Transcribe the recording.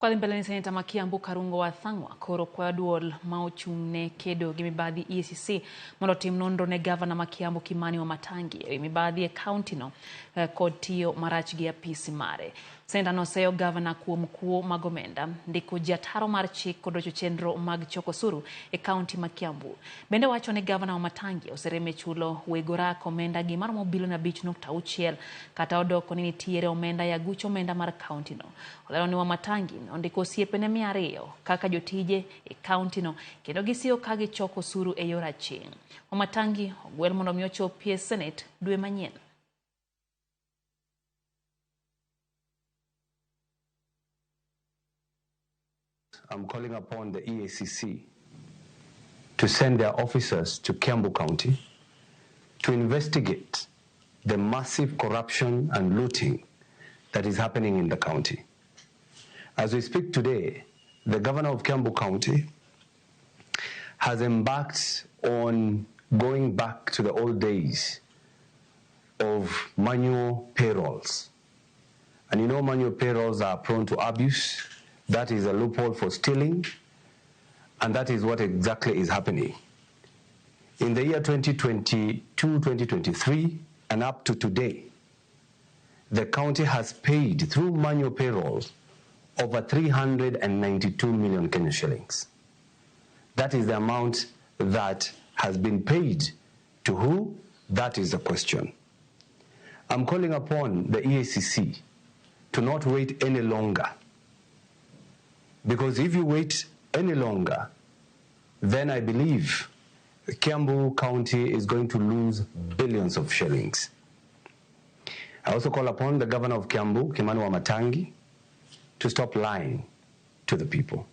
Kwa mbele ni Seneta Kiambu Thang'wa koro kwa duol mauchung'ne kedo gi mibadhi EACC mondo tim nonro ne gavana Kiambu Kimani Wamatangi mibadhi kauntino kod tiyo marach gi apisi mare. Seneta no seyo gavana kuom kuo mag omenda, ndiko jataro mar chik kod rocho chenro mag choko osuru e kaunti ma Kiambu. Bende wacho ne gavana Wamatangi osereme chulo wegora omenda gi maromo bilion 5.6 kata odoko ni nitiere omenda ya gucho omenda mar kauntino. Olero ni Wamatangi ondiko osiepene 200 kaka jotije e kauntino kendo gisiyo ka gichoko osuru e yor aching'. Wamatangi ogwel mondo mi ochopie Senate dwe manyien. I'm calling upon the EACC to send their officers to Kiambu County to investigate the massive corruption and looting that is happening in the county. As we speak today, the governor of Kiambu County has embarked on going back to the old days of manual payrolls. And you know manual payrolls are prone to abuse. That is a loophole for stealing, and that is what exactly is happening. In the year 2022-2023 and up to today, the county has paid through manual payrolls over 392 million Kenyan shillings. That is the amount that has been paid to who? That is the question. I'm calling upon the EACC to not wait any longer. Because if you wait any longer, then I believe Kiambu County is going to lose billions of shillings. I also call upon the governor of Kiambu, Kimani Wamatangi, to stop lying to the people.